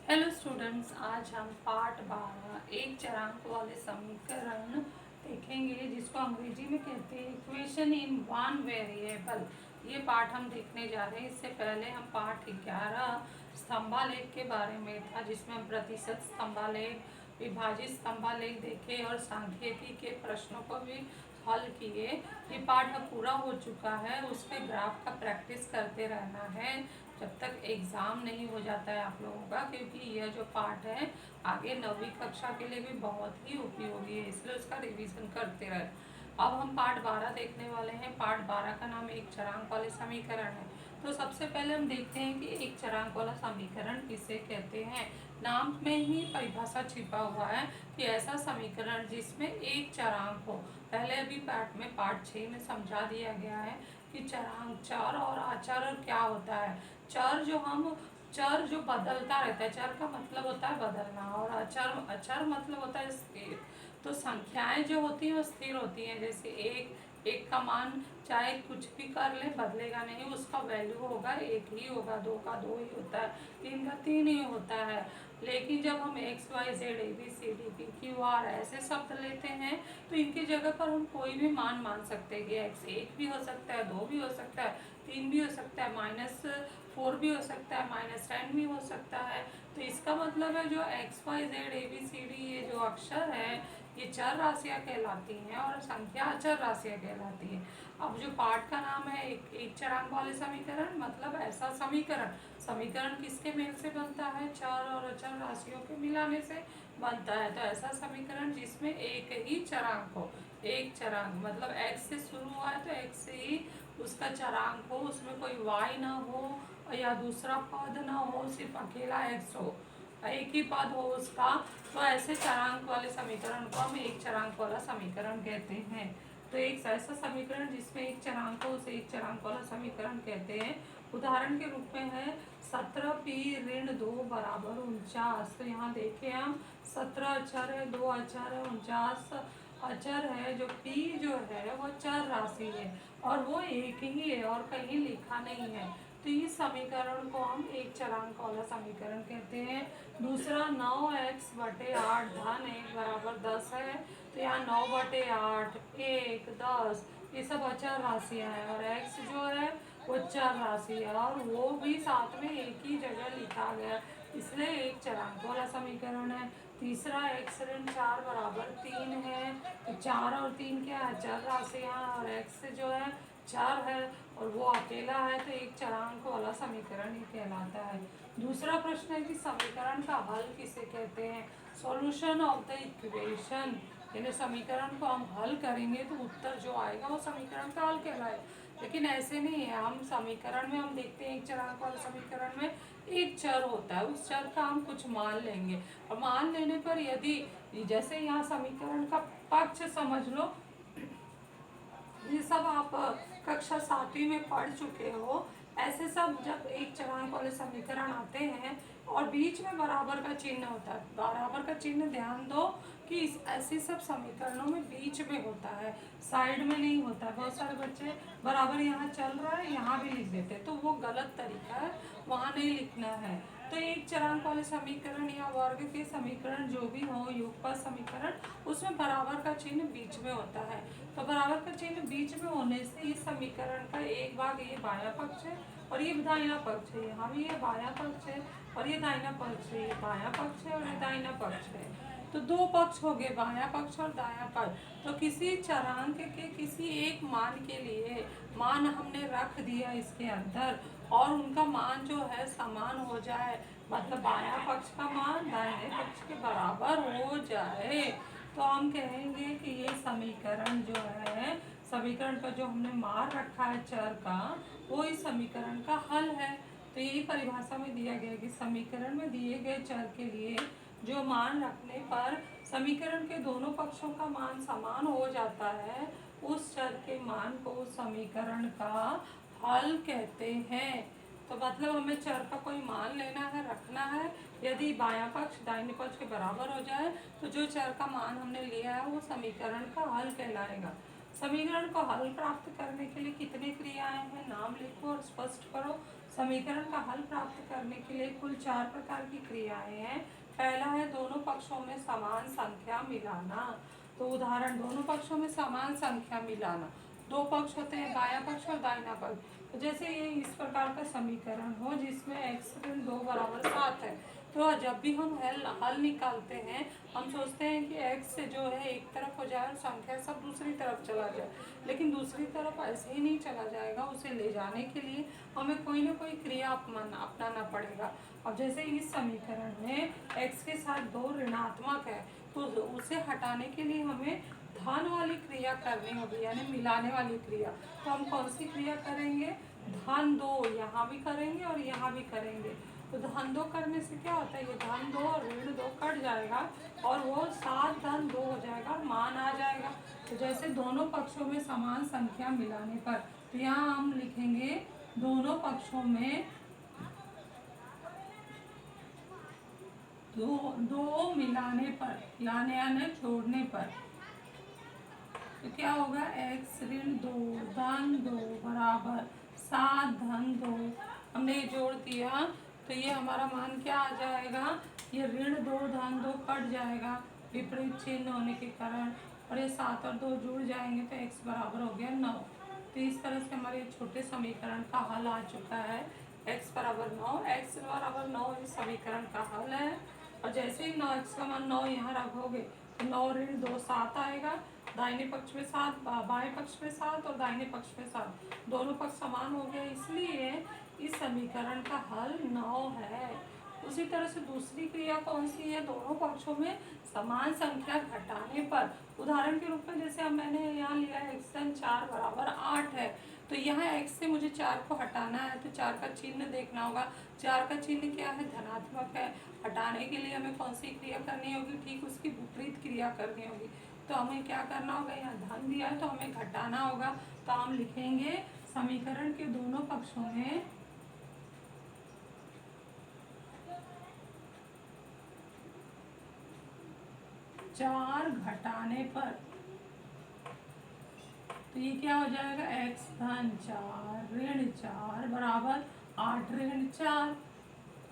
Hello students, आज हम part 12 एक चरांक वाले समीकरण देखेंगे जिसको अंग्रेजी में कहते हैं इक्वेशन इन वन वेरिएबल। ये पार्ट हम देखने जा रहे हैं। इससे पहले हम पार्ट 11 स्तंभालेख के बारे में था, जिसमें हम प्रतिशत स्तंभालेख, विभाजित स्तंभालेख देखे और सांख्यिकी के प्रश्नों को भी हल किए। ये पार्ट अब पूरा हो चुका है। उसके ग्राफ का प्रैक्टिस करते रहना है जब तक एग्ज़ाम नहीं हो जाता है आप लोगों का, क्योंकि यह जो पार्ट है आगे 9वीं कक्षा के लिए भी बहुत ही उपयोगी है, इसलिए उसका रिवीजन करते रहे। अब हम पार्ट 12 देखने वाले हैं। पार्ट 12 का नाम एक चरांक वाले समीकरण है। तो सबसे पहले हम देखते हैं कि एक चरांक वाला समीकरण किसे कहते हैं। नाम में ही परिभाषा छिपा हुआ है कि ऐसा समीकरण जिसमें एक चरांक हो। पहले अभी पार्ट 6 में समझा दिया गया है कि चरांक, चर और अचर क्या होता है। चर जो बदलता रहता है, चर का मतलब होता है बदलना, और अचर अचर मतलब होता है स्थिर। तो संख्याएं जो होती हैं वो स्थिर होती हैं। जैसे एक का मान चाहे कुछ भी कर ले बदलेगा नहीं, उसका वैल्यू होगा एक ही होगा, दो का दो ही होता है, तीन का तीन ही होता है। लेकिन जब हम X Y Z A B C D P Q R ऐसे शब्द लेते हैं तो इनकी जगह पर हम कोई भी मान सकते हैं कि एक्स एक भी हो सकता है, दो भी हो सकता है, तीन भी हो सकता है, -4 भी हो सकता है, -10 भी हो सकता है। तो इसका मतलब है जो X Y Z A B C D ये जो अक्षर है ये चर राशियाँ कहलाती हैं और संख्या अचर राशियाँ कहलाती हैं। अब जो पाठ का नाम है एक चरांक वाले समीकरण, मतलब ऐसा समीकरण। समीकरण किसके मेल से बनता है? चर और अचर राशियों के मिलाने से बनता है। तो ऐसा समीकरण जिसमें एक ही चरांक हो। एक चरांक मतलब x से शुरू हुआ है तो x से ही उसका चरांक हो, उसमें कोई y ना हो या दूसरा पद ना हो, सिर्फ अकेला x हो, एक ही पद हो उसका। तो ऐसे चरांक वाले समीकरण को हम एक चरांक वाला समीकरण कहते हैं। तो एक ऐसा समीकरण जिसमें एक चरांक हो उसे एक चरांक वाला समीकरण कहते हैं। उदाहरण के रूप में है 17p-2 बराबर 49। तो यहाँ देखिए हम 17 अचर है, 2 अचर है, 49 अचर है। जो p जो है वो चर राशि है और वो एक ही है और कहीं लिखा नहीं है। तो इस समीकरण को हम एक चरांक वाला समीकरण कहते हैं। दूसरा 9x/8 धन 1 बराबर 10 है। तो यहाँ 9/8, 1, 10 ये सब अचर राशियाँ हैं और x जो है वो चर राशि है और वो भी साथ में एक ही जगह लिखा गया, इसलिए एक चरांक वाला समीकरण है। तीसरा x ऋण 4 बराबर 3 है। तो 4 और 3 क्या है? अचर राशियाँ और x जो है चर है और वो अकेला है, तो एक चरांक वाला समीकरण ही कहलाता है। दूसरा प्रश्न है कि समीकरण का हल किसे कहते हैं। सॉल्यूशन ऑफ द इक्वेशन, यानी समीकरण को हम हल करेंगे तो उत्तर जो आएगा वो समीकरण का हल कहलाए। लेकिन ऐसे नहीं है। हम समीकरण में हम देखते हैं एक चरांक वाले समीकरण में एक चर होता है, उस चर का हम कुछ मान लेंगे और मान लेने पर यदि, जैसे यहाँ समीकरण का पक्ष समझ लो, ये सब आप कक्षा 7वीं में पढ़ चुके हो। ऐसे सब जब एक चरांक वाले समीकरण आते हैं और बीच में बराबर का चिन्ह होता है, बराबर का चिन्ह ध्यान दो कि ऐसे सब समीकरणों में बीच में होता है, साइड में नहीं होता है। बहुत सारे बच्चे बराबर यहाँ चल रहा है यहाँ भी लिख देते हैं, तो वो गलत तरीका है, वहाँ नहीं लिखना है। तो एक चरांक वाले समीकरण या वर्ग के समीकरण जो भी हो, युगपत समीकरण, उसमें बराबर का चिन्ह बीच में होता है। तो बराबर का चिन्ह बीच में होने से इस समीकरण का एक भाग ये बायां पक्ष है और ये दाहिना पक्ष है। यहाँ भी ये बायां पक्ष है और ये दाहिना पक्ष है, ये बायां पक्ष है और ये दाहिना पक्ष है। तो दो पक्ष हो गए, बायां पक्ष और दायां पक्ष। तो किसी चरांक के किसी एक मान के लिए मान हमने रख दिया इसके अंदर और उनका मान जो है समान हो जाए, मतलब बायां पक्ष का मान दाहिने पक्ष के बराबर हो जाए, तो हम कहेंगे कि ये समीकरण जो है, समीकरण का जो हमने मान रखा है चर का, वो इस समीकरण का हल है। तो यही परिभाषा में दिया गया कि समीकरण में दिए गए चर के लिए जो मान रखने पर समीकरण के दोनों पक्षों का मान समान हो जाता है, उस चर के मान को समीकरण का हल कहते हैं। तो मतलब हमें चर का कोई मान लेना है, रखना है। यदि बायां पक्ष दाहिने पक्ष के बराबर हो जाए तो जो चर का मान हमने लिया है वो समीकरण का हल कहलाएगा। समीकरण को हल प्राप्त करने के लिए कितनी क्रियाएं हैं, नाम लिखो और स्पष्ट करो। समीकरण का हल प्राप्त करने के लिए कुल 4 प्रकार की क्रियाएं हैं। पहला है दोनों पक्षों में समान संख्या मिलाना। तो उदाहरण, दोनों पक्षों में समान संख्या मिलाना। दो पक्ष होते हैं, बायां पक्ष और दाहिना पक्ष। तो जैसे ये इस प्रकार का समीकरण हो जिसमें x ऋण 2 बराबर 7 है, तो जब भी हम हल निकालते हैं हम सोचते हैं कि x से जो है एक तरफ हो जाए और संख्या सब दूसरी तरफ चला जाए, लेकिन दूसरी तरफ ऐसे ही नहीं चला जाएगा। उसे ले जाने के लिए हमें कोई ना कोई क्रिया अपनाना पड़ेगा। अब जैसे इस समीकरण में x के साथ 2 ऋणात्मक है, तो उसे हटाने के लिए हमें धन वाली क्रिया करनी होगी, यानी मिलाने वाली क्रिया। तो हम कौन सी क्रिया करेंगे, धन 2 यहाँ भी करेंगे और यहाँ भी करेंगे। तो धन 2 करने से क्या होता है, ये धन 2 और ऋण 2 कट जाएगा और वो 7 धन 2 हो जाएगा और मान आ जाएगा। तो जैसे दोनों पक्षों में समान संख्या मिलाने पर, तो यहाँ हम लिखेंगे दोनों पक्षों में दो मिलाने पर, लाने यानी छोड़ने पर, तो क्या होगा, x ऋण 2 धन 2 बराबर 7 धन 2। हमने ये जोड़ दिया तो ये हमारा मान क्या आ जाएगा, ये ऋण 2 धन 2 कट जाएगा विपरीत चिन्ह होने के कारण, और ये 7 और 2 जुड़ जाएंगे तो x बराबर हो गया 9। तो इस तरह से हमारे छोटे समीकरण का हल आ चुका है, x बराबर 9। x बराबर 9 इस समीकरण का हल है। और जैसे ही 9x का मान 9 यहाँ रखोगे तो 9 ऋण 2 7 आएगा, दाहिने पक्ष में 7, बाएं पक्ष में 7 और दाहिने पक्ष में 7, दोनों पक्ष समान हो गए, इसलिए इस समीकरण का हल 9 है। उसी तरह से दूसरी क्रिया कौन सी है, दोनों पक्षों में समान संख्या घटाने पर। उदाहरण के रूप में जैसे अब मैंने यहाँ लिया है x धन 4 बराबर 8 है, तो यहाँ x से मुझे 4 को हटाना है, तो 4 का चिन्ह देखना होगा। 4 का चिन्ह क्या है, धनात्मक है। हटाने के लिए हमें कौन सी क्रिया करनी होगी, ठीक उसकी विपरीत क्रिया करनी होगी। तो हमें क्या करना होगा, यहाँ धन दिया है तो हमें घटाना होगा। तो हम लिखेंगे समीकरण के दोनों पक्षों में चार घटाने पर, तो ये क्या हो जाएगा, x धन 4 ऋण 4 बराबर 8 ऋण 4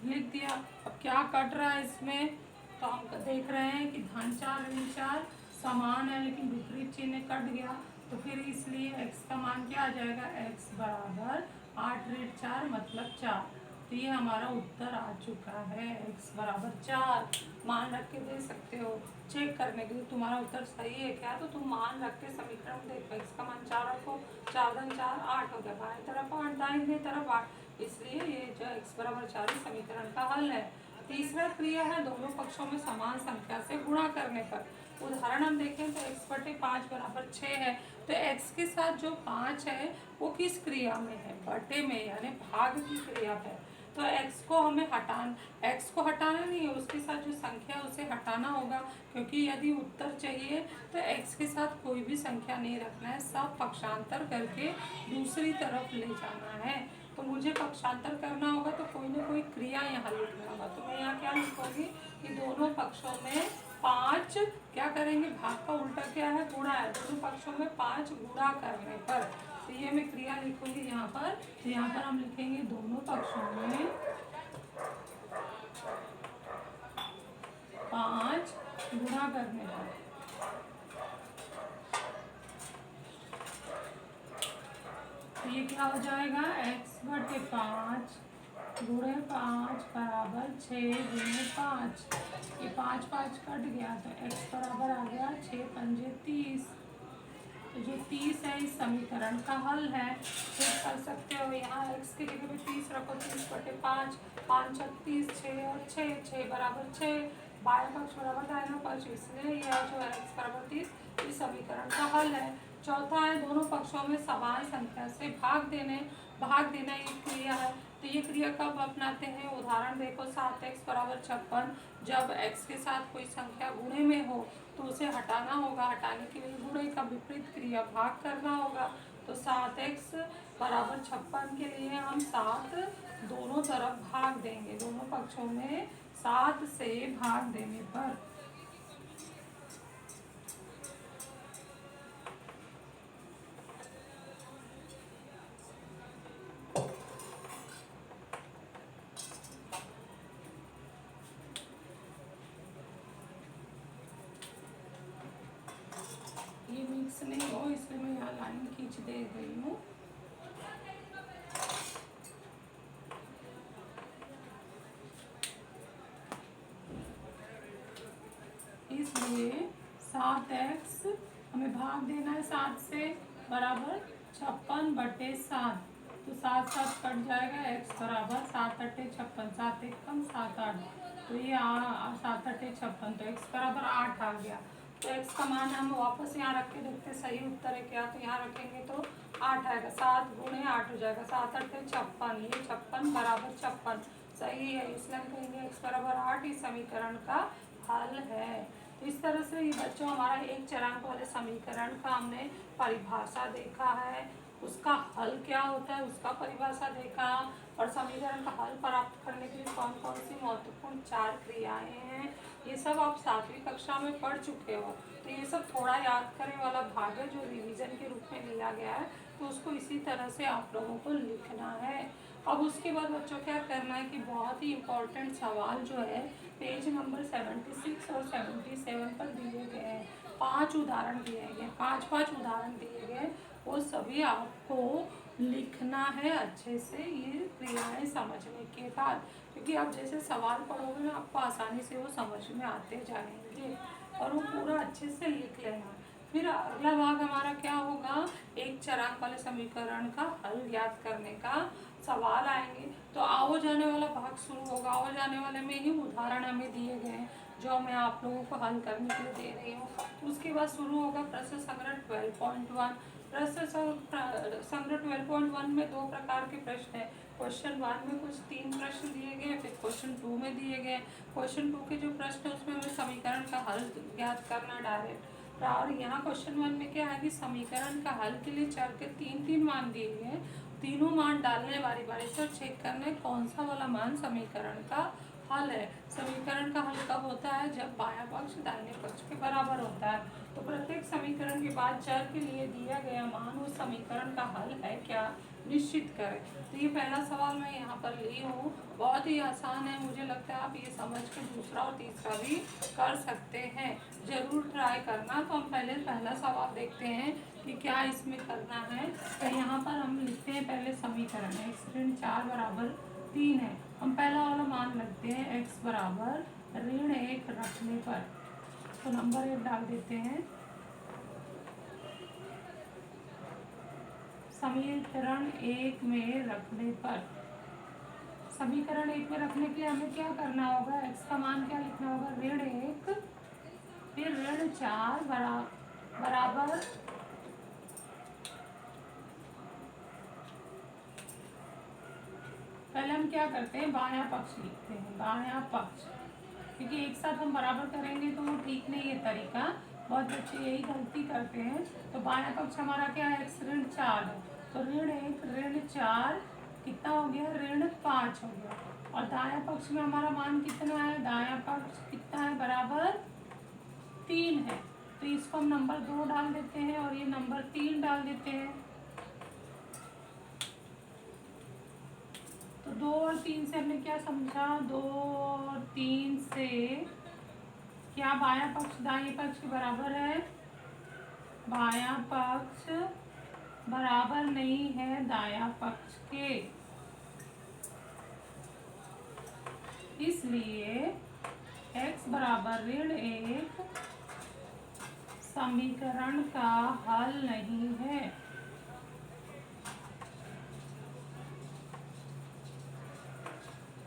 लिख दिया। अब क्या कट रहा है इसमें, तो हम देख रहे हैं कि धन 4 ऋण 4 समान है लेकिन विपरीत चिन्ह कट गया, तो फिर इसलिए x का मान क्या आ जाएगा, x बराबर 8 ऋण 4 मतलब 4। तो ये हमारा उत्तर आ चुका है, x बराबर 4। मान रख के दे सकते हो चेक करने के लिए तुम्हारा उत्तर सही है क्या, तो तुम मान रख के समीकरण देखो, x का मान 4 रखो, 4 धन 4 8 हो गया, बाएं तरफ 8 दाहिने तरफ 8, इसलिए ये जो x बराबर 4 समीकरण का हल है। तीसरा क्रिया है दोनों पक्षों में समान संख्या से गुणा करने पर। उदाहरण हम देखें तो x बटे 5 बराबर 6 है, तो x के साथ जो 5 है वो किस क्रिया में है, बटे में, यानी भाग की क्रिया है। तो x को हमें हटाना नहीं है, उसके साथ जो संख्या उसे हटाना होगा, क्योंकि यदि उत्तर चाहिए तो x के साथ कोई भी संख्या नहीं रखना है, सब पक्षांतर करके दूसरी तरफ ले जाना है। तो मुझे पक्षांतर करना होगा तो कोई ना कोई क्रिया यहाँ लिखना होगा। तो मैं यहाँ क्या लिखूंगी कि दोनों पक्षों में 5 क्या करेंगे, भाग का उल्टा क्या है, गुणा है, दोनों पक्षों में 5 गुणा करने पर, तो ये मैं क्रिया लिखूंगी यहाँ पर। तो यहाँ पर हम लिखेंगे दोनों पक्षों में 5 गुणा करने पर। तो ये क्या हो जाएगा, x बटे 5 गुणे 5 बराबर 6 गुणे 5, ये 5 5 कट गया तो x बराबर आ गया 6 पंजे 30। तो जो 30 है इस समीकरण का हल है। चेक कर सकते हो, यहाँ x की जगह पे 30 रखो, 30 बटे 5, 5 36, 6 और 6, 6 बराबर 6, बाएं पक्ष बराबर दाहिना पक्ष, इसलिए यह जो है x बराबर 30 इस समीकरण का हल है। चौथा है दोनों पक्षों में समान संख्या से भाग देना एक क्रिया है। तो ये क्रिया कब अपनाते हैं, उदाहरण देखो 7x बराबर 56, जब x के साथ कोई संख्या गुणे में हो तो उसे हटाना होगा, हटाने के लिए गुणे का विपरीत क्रिया भाग करना होगा। तो 7x बराबर 56 के लिए हम 7 दोनों तरफ भाग देंगे, दोनों पक्षों में 7 से भाग देने पर लाइन खींच दे रही हूँ। इसलिए 7x हमें भाग देना है 7 से, बराबर 56/7। तो 7 7 कट जाएगा, x बराबर 7 अट्ठे 56, 7 एक कम 7 8, तो ये 7 अट्ठे 56, तो x बराबर 8 आ गया। तो x का मान हम वापस यहाँ रख के देखते हैं सही उत्तर है क्या, तो यहाँ रखेंगे तो 8 आएगा, 7 गुणे 8 हो जाएगा, 7 अट्ठे 56, ये 56 बराबर 56 सही है, इसलिए हम कहेंगे x बराबर 8 इस समीकरण का हल है। तो इस तरह से ये बच्चों हमारा एक चरांक वाले समीकरण का हमने परिभाषा देखा है, उसका हल क्या होता है उसका परिभाषा देखा, और समीकरण का हल प्राप्त करने के लिए कौन कौन सी महत्वपूर्ण 4 क्रियाएं हैं, ये सब आप 7वीं कक्षा में पढ़ चुके हो। तो ये सब थोड़ा याद करने वाला भाग है जो रिवीजन के रूप में लिया गया है, तो उसको इसी तरह से आप लोगों को लिखना है। अब उसके बाद बच्चों क्या करना है कि बहुत ही इम्पोर्टेंट सवाल जो है पेज नंबर 76 और 77 पर दिए गए हैं, 5 उदाहरण दिए गए, 5 उदाहरण दिए गए, वो सभी आपको लिखना है अच्छे से ये क्रियाएं समझने के बाद, क्योंकि आप जैसे सवाल पढ़ोगे ना आपको आसानी से वो समझ में आते जाएंगे और वो पूरा अच्छे से लिख लेना। फिर अगला भाग हमारा क्या होगा, एक चरांक वाले समीकरण का हल ज्ञात करने का सवाल आएंगे। तो आओ जाने वाला भाग शुरू होगा, आओ जाने वाले में ही उदाहरण हमें दिए गए हैं जो मैं आप लोगों को हल करने के लिए दे रही हूँ। उसके बाद शुरू होगा प्रश्न संग्रह 12.1। प्रश्न संग्रह 12.1 में 2 प्रकार के प्रश्न है। क्वेश्चन 1 में कुछ 3 प्रश्न दिए गए, फिर क्वेश्चन 2 में दिए गए। क्वेश्चन 2 के जो प्रश्न है उसमें हमें समीकरण का हल ज्ञात करना डायरेक्ट, और यहाँ क्वेश्चन 1 में क्या है कि समीकरण का हल के लिए चर के 3 मान दिए गए, तीनों मान डालने बारी बारी से चेक करने कौन सा वाला मान समीकरण का हल है। समीकरण का हल कब होता है, जब बायां पक्ष दाहिने पक्ष के बराबर होता है। तो प्रत्येक समीकरण के बाद चर के लिए दिया गया मान उस समीकरण का हल है क्या निश्चित करें। तो ये पहला सवाल मैं यहाँ पर ली हूँ, बहुत ही आसान है, मुझे लगता है आप ये समझ के दूसरा और तीसरा भी कर सकते हैं, जरूर ट्राई करना। तो हम पहले पहला सवाल देखते हैं कि क्या इसमें करना है। तो यहाँ पर हम लिखते हैं पहले समीकरण x ऋण 4 बराबर 3 है, हम पहला वाला मान लगते हैं x बराबर ऋण 1 रखने पर, तो नंबर 1 डाल देते हैं। समीकरण 1 में रखने पर, समीकरण 1 में रखने के लिए हमें क्या करना होगा, x का मान क्या लिखना होगा, ऋण 1 फिर ऋण 4 बराबर पहले हम क्या करते हैं बायां पक्ष लिखते हैं, बायां पक्ष, क्योंकि एक साथ हम बराबर करेंगे तो वो ठीक नहीं है तरीका, बहुत बच्चे यही गलती करते हैं। तो बायां पक्ष हमारा क्या है, x ऋण 4 है, तो ऋण 1 ऋण 4 कितना हो गया, ऋण 5 हो गया, और दायां पक्ष में हमारा मान कितना है, दायां पक्ष कितना है, बराबर 3 है, तो इसको हम नंबर 2 डाल देते हैं और ये नंबर 3 डाल देते हैं। तो 2 और 3 से हमने क्या समझा, 2 और 3 से क्या बायां पक्ष दाहिने पक्ष के बराबर है, बायां पक्ष बराबर नहीं है दायां पक्ष के, इसलिए x बराबर ऋण 1 समीकरण का हल नहीं है।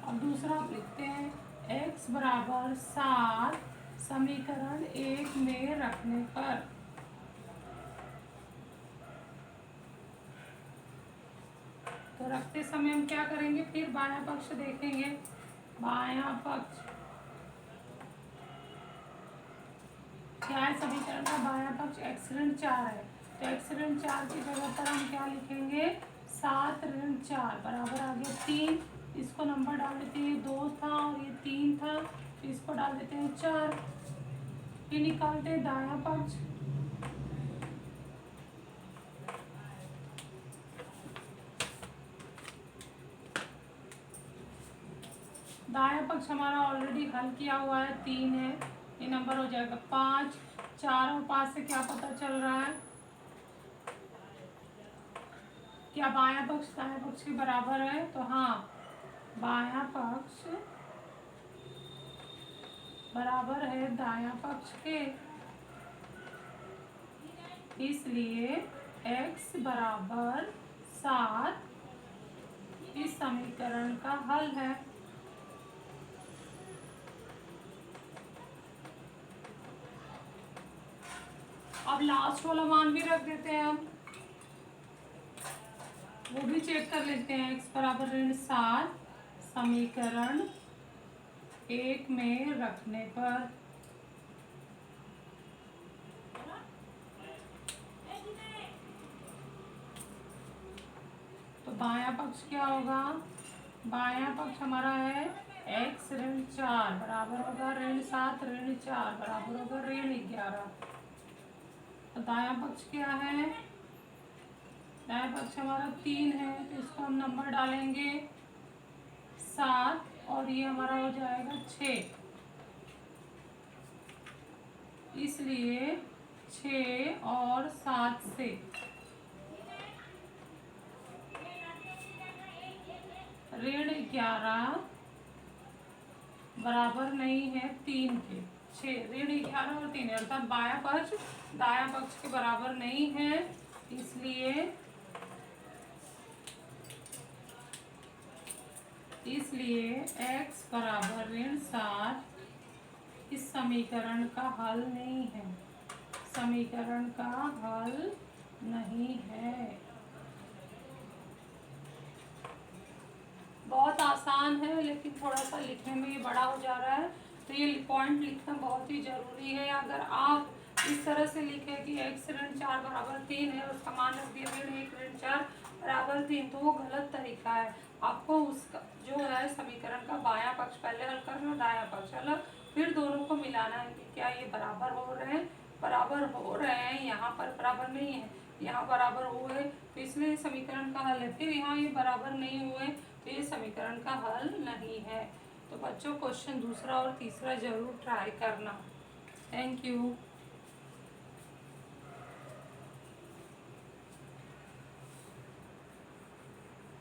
अब दूसरा आप लिखते हैं x बराबर 7 समीकरण 1 में रखने पर, तो रखते समय हम क्या करेंगे, फिर बायां पक्ष देखेंगे, बायां पक्ष क्या है, समीकरण का बायां पक्ष x ऋण 4 है, तो x ऋण 4 की जगह पर हम क्या लिखेंगे, 7 ऋण 4 बराबर आ गया 3, इसको नंबर डाल देते हैं, 2 था और ये 3 था, तो इसको डाल देते हैं 4, फिर निकालते हैं दायां पक्ष, दायां पक्ष हमारा ऑलरेडी हल किया हुआ है, 3 है, ये नंबर हो जाएगा 5, 4 और 5 से क्या पता चल रहा है, क्या बायां पक्ष दायां पक्ष के बराबर है? तो हाँ, बायां पक्ष बराबर है दायां पक्ष के, इसलिए x बराबर 7 इस समीकरण का हल है। अब लास्ट वाला मान भी रख देते हैं, हम वो भी चेक कर लेते हैं। x बराबर ऋण 7 समीकरण 1 में रखने पर तो बायां पक्ष क्या होगा? बायां पक्ष हमारा है x ऋण 4 बराबर होगा ऋण 7 ऋण 4 बराबर होगा ऋण 11। तो दायां पक्ष क्या है? दायां पक्ष हमारा 3 है, तो इसको हम नंबर डालेंगे 7 और ये हमारा हो जाएगा 6, इसलिए 6 और 7 से ऋण 11 बराबर नहीं है 3 के। 6 ऋण 11 और 3 अर्थात बायां पक्ष दायां पक्ष के बराबर नहीं है, इसलिए x बराबर ऋण 7 इस समीकरण का हल नहीं है, समीकरण का हल नहीं है। बहुत आसान है, लेकिन थोड़ा सा लिखने में ये बड़ा हो जा रहा है, तो ये पॉइंट लिखना बहुत ही जरूरी है। अगर आप इस तरह से लिखे कि x ऋण 4 बराबर 3 है, उसका मान रख दिया ऋण 1 ऋण 4 बराबर 3, तो वो गलत तरीका है। आपको उसका जो है समीकरण का बायां पक्ष पहले हल करना, दायां पक्ष अलग, फिर दोनों को मिलाना है कि क्या ये बराबर हो रहे हैं। बराबर हो रहे हैं, यहाँ पर बराबर नहीं है, यहाँ बराबर हुए तो इसलिए समीकरण का हल है। फिर यहाँ ये बराबर नहीं हुए तो ये समीकरण का हल नहीं है। तो बच्चों क्वेश्चन दूसरा और तीसरा जरूर ट्राई करना। Thank you.